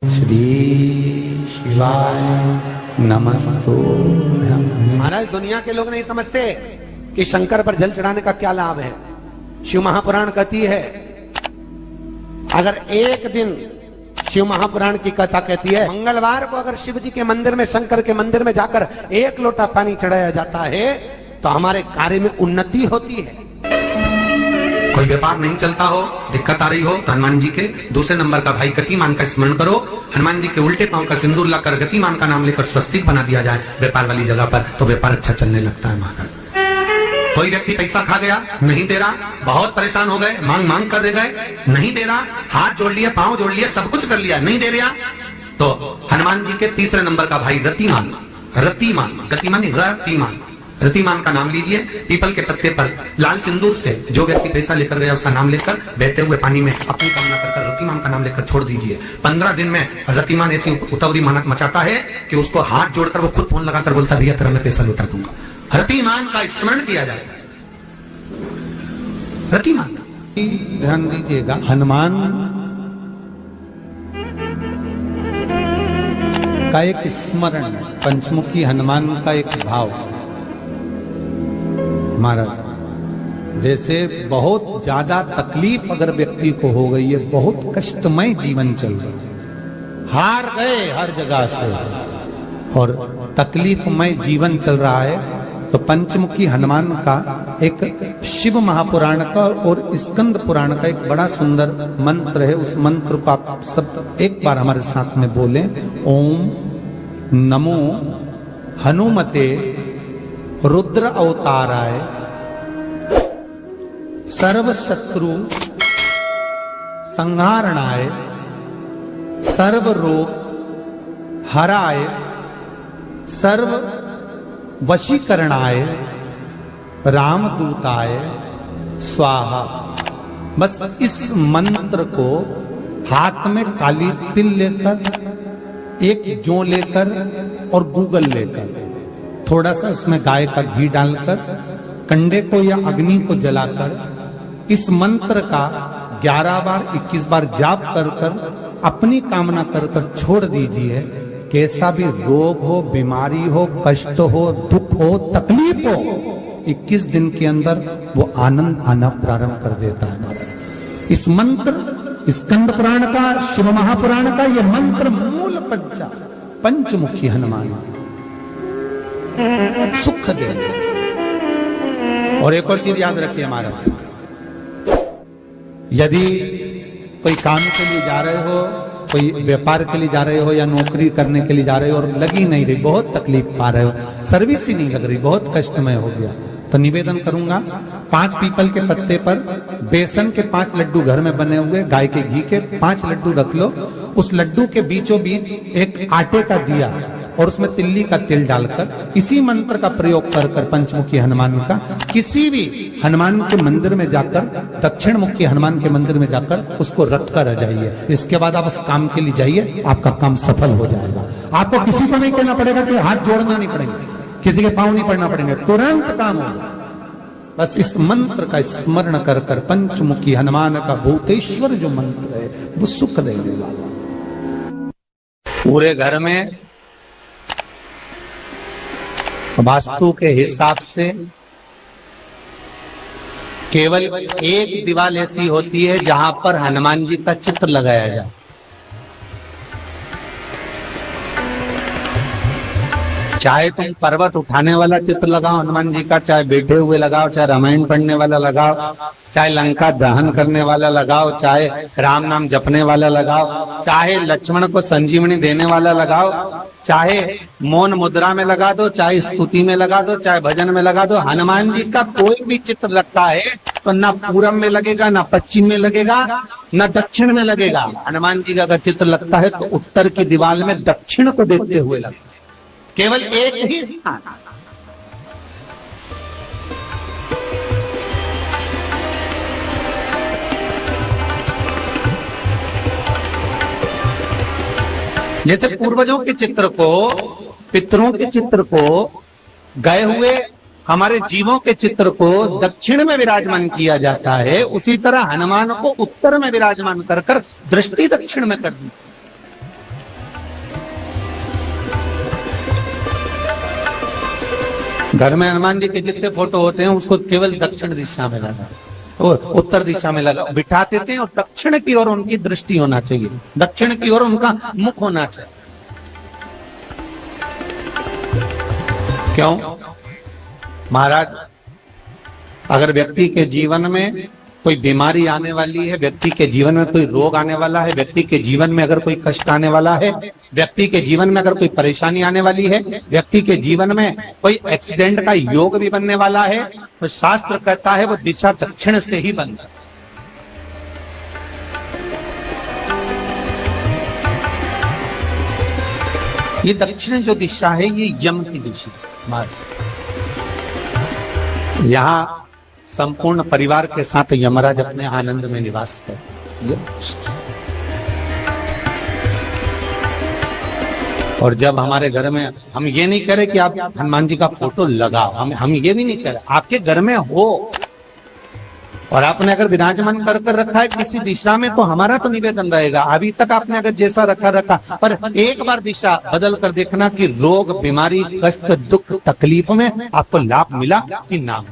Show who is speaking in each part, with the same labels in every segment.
Speaker 1: श्री शिवाय नमस्तुभ्यं।
Speaker 2: महाराज, दुनिया के लोग नहीं समझते कि शंकर पर जल चढ़ाने का क्या लाभ है। शिव महापुराण कहती है, अगर एक दिन शिव महापुराण की कथा कहती है, मंगलवार को अगर शिव जी के मंदिर में, शंकर के मंदिर में जाकर एक लोटा पानी चढ़ाया जाता है तो हमारे कार्य में उन्नति होती है।
Speaker 3: कोई व्यापार नहीं चलता हो, दिक्कत आ रही हो, तो हनुमान जी के दूसरे नंबर का भाई गतिमान का स्मरण करो। हनुमान जी के उल्टे पांव का सिंदूर लाकर गतिमान का नाम लेकर स्वस्तिक बना दिया जाए व्यापार वाली जगह पर, तो व्यापार अच्छा चलने लगता है। महाराज, कोई व्यक्ति पैसा खा गया, नहीं दे रहा, बहुत परेशान हो गए, मांग मांग कर दे गए, नहीं दे रहा, हाथ जोड़ लिए, पांव जोड़ लिए, सब कुछ कर लिया, नहीं दे रहा, तो हनुमान जी के तीसरे नंबर का भाई रतिमान, रतिमान, गतिमान, रतिमान, रतिमान का नाम लीजिए। पीपल के पत्ते पर लाल सिंदूर से जो व्यक्ति पैसा लेकर गया उसका नाम लेकर बहते हुए पानी में अपनी कामना कर रतिमान का नाम लेकर छोड़ दीजिए। 15 दिन में रतिमान ऐसी उतावली मचाता है कि उसको हाथ जोड़कर वो खुद फोन लगाकर बोलता, भैया तेरा मैं पैसा लौटा दूंगा। रतिमान का स्मरण किया जाता है। रतिमान,
Speaker 1: ध्यान दीजिएगा, हनुमान का एक स्मरण, पंचमुखी हनुमान का एक भाव। महाराज, जैसे बहुत ज्यादा तकलीफ अगर व्यक्ति को हो गई है, बहुत कष्टमय जीवन चल रहा है, हार गए हर जगह से और तकलीफमय जीवन चल रहा है, तो पंचमुखी हनुमान का एक शिव महापुराण का और स्कंद पुराण का एक बड़ा सुंदर मंत्र है। उस मंत्र को आप सब एक बार हमारे साथ में बोलें। ओम नमो हनुमते रुद्र अवताराय सर्व शत्रु संहारणाय सर्व रोग हराय सर्व वशीकरणाय रामदूताय स्वाहा। बस इस मंत्र को हाथ में काली तिल लेकर, एक जौ लेकर और गूगल लेकर, थोड़ा सा उसमें गाय का घी डालकर, कंडे को या अग्नि को जलाकर इस मंत्र का 11 बार 21 बार जाप कर कर अपनी कामना कर कर छोड़ दीजिए। कैसा भी रोग हो, बीमारी हो, कष्ट हो, दुख हो, तकलीफ हो, 21 दिन के अंदर वो आनंद आना प्रारंभ कर देता है। इस मंत्र, स्कंद पुराण का, शिव महापुराण का ये मंत्र मूल पंचमुखी हनुमान सुख देंगे। और एक और चीज याद रखिए हमारा, यदि कोई काम के लिए जा रहे हो, कोई व्यापार के लिए जा रहे हो या नौकरी करने के लिए जा रहे हो और लगी नहीं रही, बहुत तकलीफ पा रहे हो, सर्विस ही नहीं लग रही, बहुत कष्टमय हो गया, तो निवेदन करूंगा 5 पीपल के पत्ते पर बेसन के 5 लड्डू घर में बने हुए, गाय के घी के 5 लड्डू रख लो। उस लड्डू के बीचों बीच एक आटे का दिया और उसमें तिल्ली का तिल डालकर इसी मंत्र का प्रयोग कर कर पंचमुखी हनुमान का किसी भी हनुमान के मंदिर में जाकर, दक्षिण मुखी हनुमान के मंदिर में जाकर उसको रख कर आ जाइए। इसके बाद आप उस काम के लिए जाइए, आपका काम सफल हो जाएगा। आपको किसी को नहीं कहना पड़ेगा कि हाथ जोड़ना नहीं पड़ेगा, किसी के पांव नहीं पड़ना पड़ेंगे, तुरंत काम होगा। बस इस मंत्र का स्मरण कर कर पंचमुखी हनुमान का भूतेश्वर जो मंत्र है वो सुख देने वाला। पूरे घर में वास्तु के हिसाब से केवल एक दीवार ऐसी होती है जहां पर हनुमान जी का चित्र लगाया जाए। चाहे तुम पर्वत उठाने वाला चित्र लगाओ हनुमान जी का, चाहे बैठे हुए लगाओ, चाहे रामायण पढ़ने वाला लगाओ, चाहे लंका दहन करने वाला लगाओ, चाहे राम नाम जपने वाला लगाओ, चाहे लक्ष्मण को संजीवनी देने वाला लगाओ, चाहे मौन मुद्रा में लगा दो, चाहे स्तुति में लगा दो, चाहे भजन में लगा दो। हनुमान जी का कोई भी चित्र लगता है तो ना पूरब में लगेगा, ना पश्चिम में लगेगा, ना दक्षिण में लगेगा। हनुमान जी का अगर चित्र लगता है तो उत्तर की दीवार में दक्षिण को देखते हुए लगता है, केवल एक ही स्थान। जैसे पूर्वजों के चित्र को, पितरों के चित्र को, गए हुए हमारे जीवों के चित्र को दक्षिण में विराजमान किया जाता है, उसी तरह हनुमान को उत्तर में विराजमान कर कर दृष्टि दक्षिण में कर दी। घर में हनुमान जी के जितने फोटो होते हैं उसको केवल दक्षिण दिशा में लगा और उत्तर दिशा में लगा बिठा देते हैं और दक्षिण की ओर उनकी दृष्टि होना चाहिए, दक्षिण की ओर उनका मुख होना चाहिए। क्यों? महाराज, अगर व्यक्ति के जीवन में कोई बीमारी आने वाली है, व्यक्ति के जीवन में कोई रोग आने वाला है, व्यक्ति के जीवन में अगर कोई कष्ट आने वाला है, व्यक्ति के जीवन में अगर कोई परेशानी आने वाली है, व्यक्ति के जीवन में कोई एक्सीडेंट का योग भी बनने वाला है, तो शास्त्र कहता है वो दिशा दक्षिण से ही बनता है। ये दक्षिण जो दिशा है ये यम की दिशा। यहां संपूर्ण परिवार के साथ यमराज अपने आनंद में निवास करते। और जब हमारे घर में, हम ये नहीं कह रहे कि आप हनुमान जी का फोटो लगाओ, हम ये भी नहीं कह रहे, आपके घर में हो और आपने अगर विराजमान कर रखा है किसी दिशा में, तो हमारा तो निवेदन रहेगा, अभी तक आपने अगर जैसा रखा, पर एक बार दिशा बदल कर देखना कि रोग, बीमारी, कष्ट, दुख, तकलीफ में आपको लाभ मिला कि ना।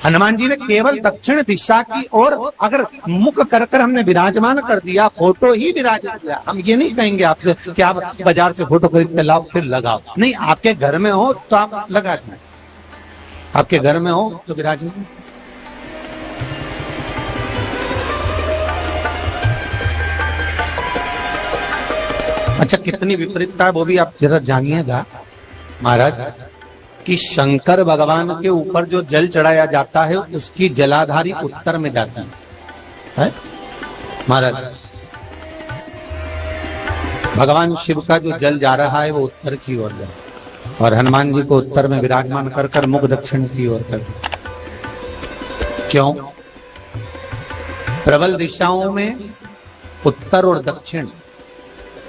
Speaker 1: हनुमान जी ने केवल दक्षिण दिशा की ओर अगर मुख कर हमने विराजमान कर दिया, फोटो ही विराजित किया। हम ये नहीं कहेंगे आपसे कि आप बाजार से फोटो खरीद के लाओ फिर लगाओ, नहीं, आपके घर में हो तो आप लगा दें, आपके घर में हो तो विराजमान। अच्छा, कितनी विपरीतता है वो भी आप जरा जानिएगा महाराज, कि शंकर भगवान के ऊपर जो जल चढ़ाया जाता है उसकी जलाधारी उत्तर में जाती है महाराज। भगवान शिव का जो जल जा रहा है वो उत्तर की ओर जा, और हनुमान जी को उत्तर में विराजमान कर मुख दक्षिण की ओर कर। क्यों? प्रबल दिशाओं में उत्तर और दक्षिण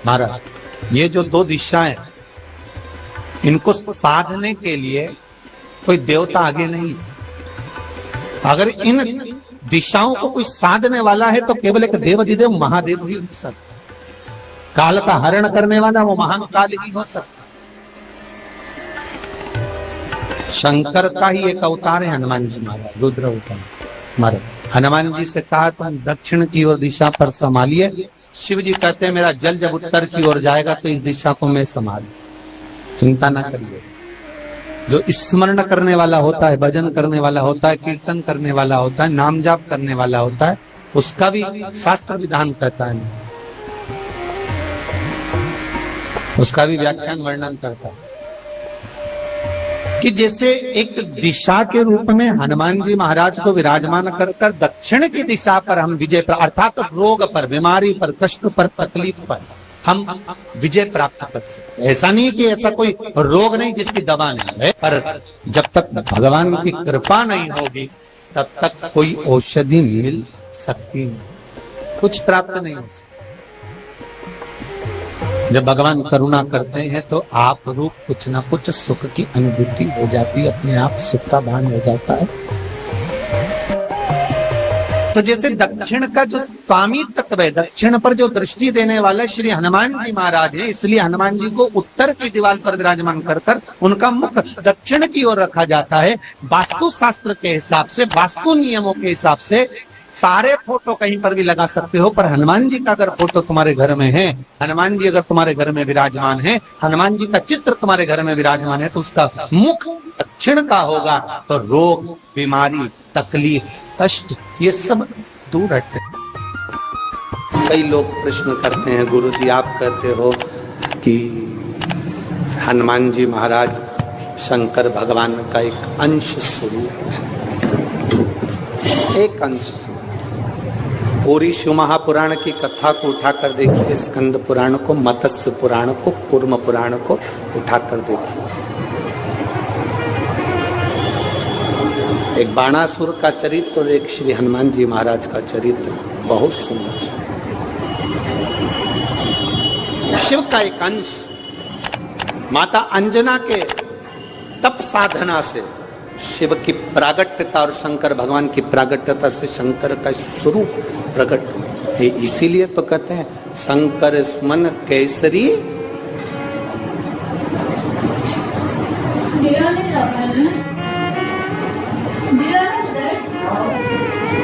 Speaker 1: महाराज, ये जो दो दिशाएं, इनको साधने के लिए कोई देवता आगे नहीं। अगर इन दिशाओं को कोई साधने वाला है तो केवल एक देवाधिदेव महादेव ही हो सकता। काल का हरण करने वाला वो महान काल ही हो सकता। शंकर का ही एक अवतार है हनुमान जी महाराज, रुद्र अवतार महाराज। हनुमान जी से कहा तुम दक्षिण की ओर दिशा पर संभालिए। शिव जी कहते हैं मेरा जल जब उत्तर की ओर जाएगा तो इस दिशा को मैं संभालू, चिंता ना करिए। जो स्मरण करने वाला होता है, भजन करने वाला होता है, कीर्तन करने वाला होता है, नाम जाप करने वाला होता है, उसका भी शास्त्र विधान कहता है, उसका भी व्याख्यान वर्णन करता है कि जैसे एक दिशा के रूप में हनुमान जी महाराज को विराजमान कर दक्षिण की दिशा पर हम विजय, अर्थात रोग पर, बीमारी पर, कष्ट पर, तकलीफ पर हम विजय प्राप्त कर सकते। ऐसा नहीं कि ऐसा कोई रोग नहीं जिसकी दवा नहीं है, पर जब तक भगवान की कृपा नहीं होगी तब तक कोई औषधि मिल सकती नहीं, कुछ प्राप्त नहीं हो सकता। जब भगवान करुणा करते हैं तो आप रूप कुछ ना कुछ सुख की अनुभूति हो जाती है, अपने आप सुख का भान हो जाता है। तो जैसे दक्षिण का जो स्वामी तत्व है, दक्षिण पर जो दृष्टि देने वाला श्री हनुमान जी महाराज है, इसलिए हनुमान जी को उत्तर की दीवार पर विराजमान कर उनका मुख दक्षिण की ओर रखा जाता है। वास्तु शास्त्र के हिसाब से, वास्तु नियमों के हिसाब से सारे फोटो कहीं पर भी लगा सकते हो, पर हनुमान जी का अगर फोटो तुम्हारे घर में है, हनुमान जी अगर तुम्हारे घर में विराजमान है, हनुमान जी का चित्र तुम्हारे घर में विराजमान है, तो उसका मुख दक्षिण का होगा, तो रोग, बीमारी, तकलीफ, कष्ट ये सब दूर हटते। कई लोग प्रश्न करते हैं, गुरु जी आप कहते हो कि हनुमान जी महाराज शंकर भगवान का एक अंश स्वरूप है, एक अंश स्वरूप। पूरी शिव महापुराण की कथा को उठाकर देखिए, स्कंद पुराण को, मत्स्य पुराण को, कूर्म पुराण को उठाकर देखिए। एक बाणासुर का चरित्र और एक श्री हनुमान जी महाराज का चरित्र बहुत सुंदर। शिव का एक अंश माता अंजना के तप साधना से शिव की प्रागट्यता और शंकर भगवान की प्रागट्यता से शंकर का स्वरूप प्रकट है। इसीलिए तो कहते हैं शंकर सुमन केसरी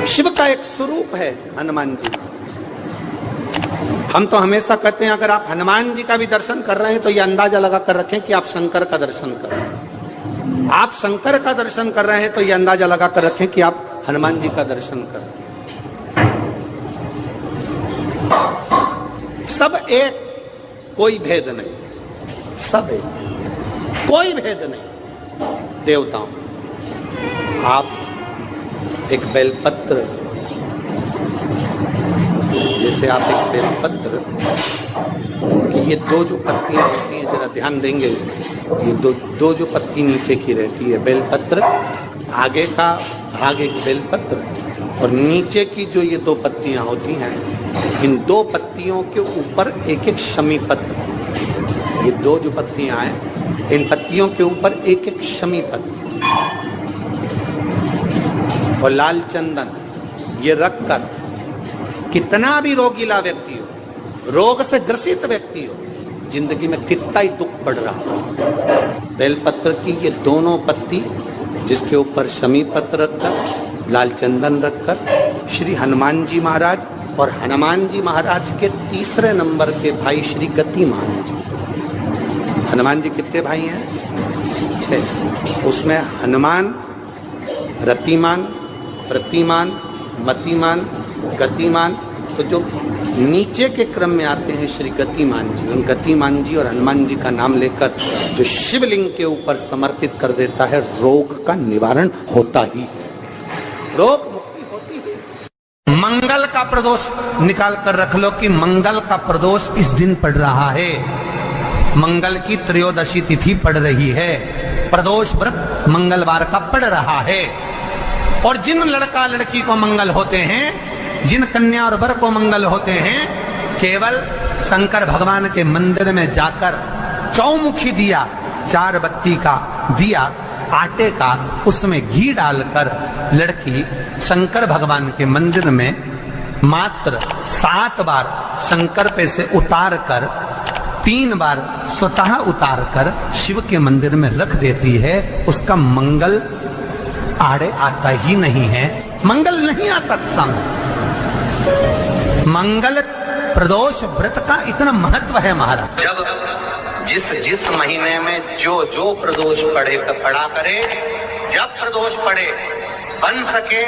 Speaker 2: शिव का एक स्वरूप है हनुमान जी। हम तो हमेशा कहते हैं अगर आप हनुमान जी का भी दर्शन कर रहे हैं तो ये अंदाजा लगा कर रखें कि आप शंकर का दर्शन कर रहे हैं। आप शंकर का दर्शन कर रहे हैं तो ये अंदाजा लगा कर रखें कि आप हनुमान जी का दर्शन कर रहे हैं। सब एक, कोई भेद नहीं, सब एक, कोई भेद नहीं। देवताओं, आप एक बेलपत्र, जैसे आप एक बेलपत्र कि ये दो जो पत्तियां होती हैं, जरा ध्यान देंगे, ये दो जो पत्ती नीचे की रहती है बेलपत्र, आगे का भाग एक बेलपत्र और नीचे की जो ये दो पत्तियां होती हैं, इन दो पत्तियों के ऊपर एक एक शमी पत्र। ये दो जो पत्तियां हैं, इन पत्तियों के ऊपर एक एक शमी पत्र और लाल चंदन ये रखकर कितना भी रोगीला व्यक्ति हो, रोग से ग्रसित व्यक्ति हो, जिंदगी में कितना ही दुख पड़ रहा हो, बेलपत्र की ये दोनों पत्ती जिसके ऊपर शमी पत्र रखकर, लाल चंदन रखकर श्री हनुमान जी महाराज और हनुमान जी महाराज के तीसरे नंबर के भाई श्री गतिमान जी। हनुमान जी कितने भाई हैं? 6। उसमें हनुमान, रतिमान, प्रतिमान, मतिमान, गतिमान, तो जो नीचे के क्रम में आते हैं श्री गतिमान जी, उन गतिमान जी और हनुमान जी का नाम लेकर जो शिवलिंग के ऊपर समर्पित कर देता है, रोग का निवारण होता ही है, रोग मुक्ति होती है। मंगल का प्रदोष निकाल कर रख लो कि मंगल का प्रदोष इस दिन पड़ रहा है, मंगल की त्रयोदशी तिथि पड़ रही है, प्रदोष व्रत मंगलवार का पड़ रहा है। और जिन लड़का लड़की को मंगल होते हैं, जिन कन्या और वर को मंगल होते हैं, केवल शंकर भगवान के मंदिर में जाकर चौमुखी दिया, 4 बत्ती का दिया आटे का, उसमें घी डालकर लड़की शंकर भगवान के मंदिर में मात्र 7 बार शंकर पे से उतार कर 3 बार स्वतः उतार कर शिव के मंदिर में रख देती है, उसका मंगल आड़े आता ही नहीं है, मंगल नहीं आता सामने। मंगल प्रदोष व्रत का इतना महत्व है महाराज।
Speaker 3: जब जिस महीने में जो प्रदोष पड़ा करे, जब प्रदोष पड़े, बन सके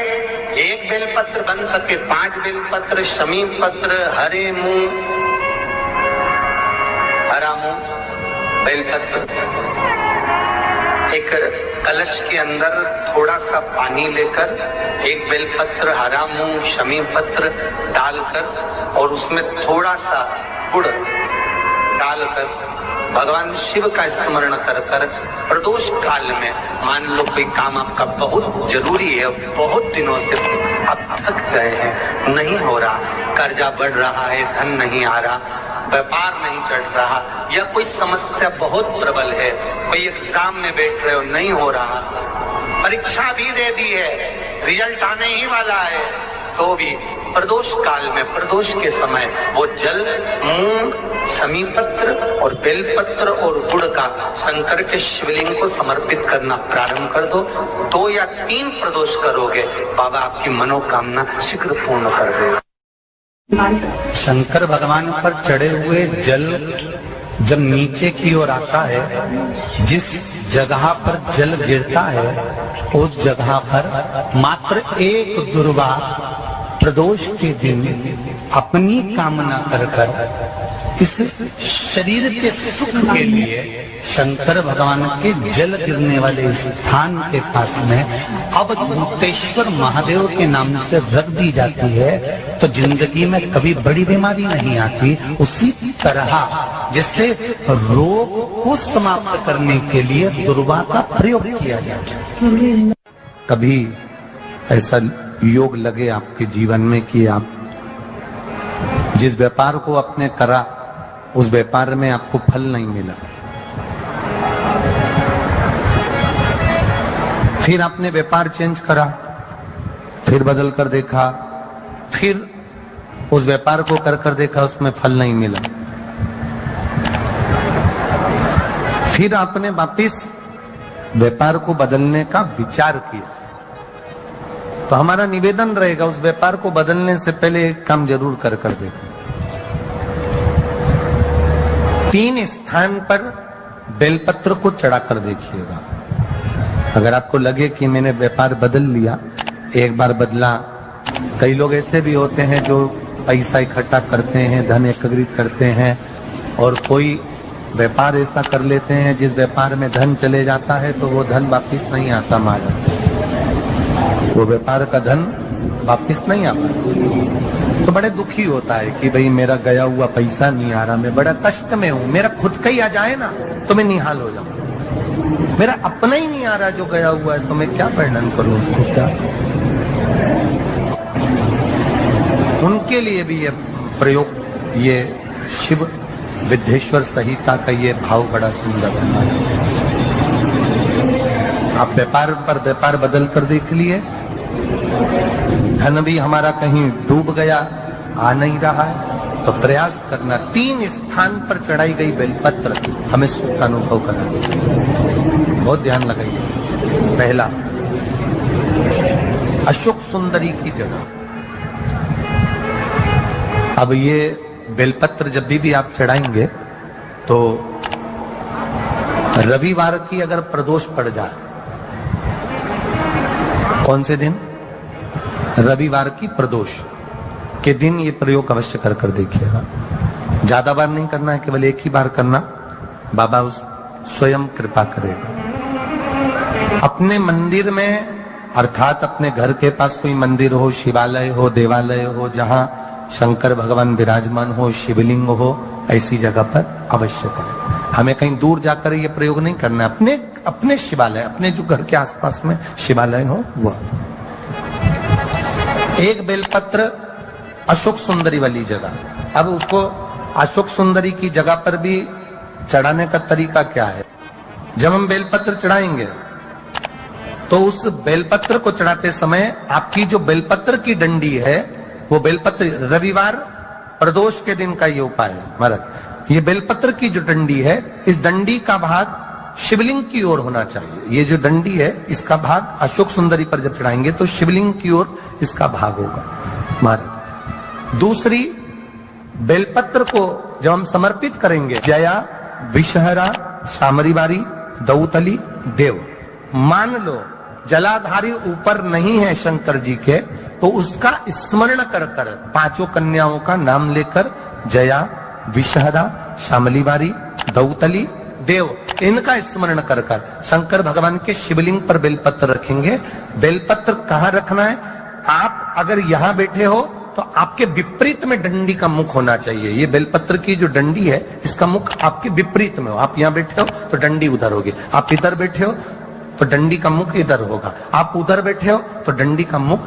Speaker 3: 1 बेलपत्र, बन सके 5 बेलपत्र, शमी पत्र, हरे मुंह, हरा मुंह, बेलपत्र, एक कलश के अंदर थोड़ा सा पानी लेकर 1 बेलपत्र, हरा मूंग, शमी पत्र डालकर और उसमें थोड़ा सा गुड़ डालकर भगवान शिव का स्मरण कर कर प्रदोष काल में, मान लो कोई काम आपका बहुत जरूरी है, बहुत दिनों से आप थक गए हैं, नहीं हो रहा, कर्जा बढ़ रहा है, धन नहीं आ रहा, व्यापार नहीं चढ़ रहा, या कोई समस्या बहुत प्रबल है, कोई एग्जाम में बैठ रहे हो नहीं हो रहा, परीक्षा भी दे दी है, रिजल्ट आने ही वाला है, तो भी प्रदोष काल में, प्रदोष के समय वो जल, मूंग, शमी पत्र और बेलपत्र और गुड़ का शंकर के शिवलिंग को समर्पित करना प्रारंभ कर दो। 2 या 3 प्रदोष करोगे, बाबा आपकी मनोकामना शीघ्र पूर्ण कर देगा।
Speaker 1: शंकर भगवान पर चढ़े हुए जल जब नीचे की ओर आता है, जिस जगह पर जल गिरता है उस जगह पर मात्र एक दुर्वा प्रदोष के दिन अपनी कामना कर कर इस शरीर के सुख के लिए शंकर भगवान के जल गिरने वाले स्थान के पास में अवधूतेश्वर महादेव के नाम से रख दी जाती है, तो जिंदगी में कभी बड़ी बीमारी नहीं आती। उसी तरह जिससे रोग को समाप्त करने के लिए दुर्वा का प्रयोग किया जाता है। कभी ऐसा योग लगे आपके जीवन में कि आप जिस व्यापार को आपने करा उस व्यापार में आपको फल नहीं मिला, फिर आपने व्यापार चेंज करा, फिर बदल कर देखा, फिर उस व्यापार को कर देखा, उसमें फल नहीं मिला, फिर आपने वापिस व्यापार को बदलने का विचार किया, तो हमारा निवेदन रहेगा उस व्यापार को बदलने से पहले एक काम जरूर कर देखो। 3 स्थान पर बेलपत्र को चढ़ाकर देखिएगा। अगर आपको लगे कि मैंने व्यापार बदल लिया, एक बार बदला, कई लोग ऐसे भी होते हैं जो पैसा इकट्ठा करते हैं, धन एकत्रित करते हैं, और कोई व्यापार ऐसा कर लेते हैं जिस व्यापार में धन चले जाता है तो वो धन वापिस नहीं आता महाराज, वो व्यापार का धन वापिस नहीं आता। तो बड़े दुखी होता है कि भाई मेरा गया हुआ पैसा नहीं आ रहा, मैं बड़ा कष्ट में हूं, मेरा खुद का ही आ जाए ना तो मैं निहाल हो जाऊं, मेरा अपना ही नहीं आ रहा जो गया हुआ है, तो मैं क्या वर्णन करूं उसको, क्या। उनके लिए भी ये प्रयोग, ये शिव विद्येश्वर संहिता का ये भाव बड़ा सुंदर है। आप व्यापार पर व्यापार बदल कर देख लिए, धन भी हमारा कहीं डूब गया, आ नहीं रहा है, तो प्रयास करना। 3 स्थान पर चढ़ाई गई बेलपत्र हमें सुख का अनुभव करा, बहुत ध्यान लगाइए। पहला, अशोक सुंदरी की जगह। अब ये बेलपत्र जब भी आप चढ़ाएंगे तो रविवार की अगर प्रदोष पड़ जाए, कौन से दिन? रविवार की प्रदोष के दिन ये प्रयोग अवश्य कर देखिएगा। ज्यादा बार नहीं करना है, केवल एक ही बार करना, बाबा स्वयं कृपा करेगा। अपने मंदिर में, अर्थात अपने घर के पास कोई मंदिर हो, शिवालय हो, देवालय हो, जहां शंकर भगवान विराजमान हो, शिवलिंग हो, ऐसी जगह पर अवश्य करें। हमें कहीं दूर जाकर ये प्रयोग नहीं करना, अपने शिवालय, अपने जो घर के आसपास में शिवालय हो वह। एक बेलपत्र अशोक सुंदरी वाली जगह। अब उसको अशोक सुंदरी की जगह पर भी चढ़ाने का तरीका क्या है? जब हम बेलपत्र चढ़ाएंगे तो उस बेलपत्र को चढ़ाते समय आपकी जो बेलपत्र की डंडी है, वो बेलपत्र, रविवार प्रदोष के दिन का ये उपाय है महाराज। ये बेलपत्र की जो डंडी है, इस डंडी का भाग शिवलिंग की ओर होना चाहिए। ये जो डंडी है, इसका भाग अशोक सुंदरी पर जब चढ़ाएंगे तो शिवलिंग की ओर इसका भाग होगा महाराज। दूसरी, बेलपत्र को जब हम समर्पित करेंगे, जया, विषहरा, शामरीवारी, दौतली, देव, मान लो जलाधारी ऊपर नहीं है शंकर जी के, तो उसका स्मरण कर 5 कन्याओं का नाम लेकर, जया, विषहरा, शामलीवारी, दौतली, देव, इनका स्मरण कर शंकर भगवान के शिवलिंग पर बेलपत्र रखेंगे। बेलपत्र कहां रखना है? आप अगर यहां बैठे हो तो आपके विपरीत में डंडी का मुख होना चाहिए। ये बेलपत्र की जो डंडी है, इसका मुख आपके विपरीत में हो। आप यहां बैठे हो तो डंडी उधर होगी, आप इधर बैठे हो तो डंडी का मुख इधर होगा, आप उधर बैठे हो तो डंडी का मुख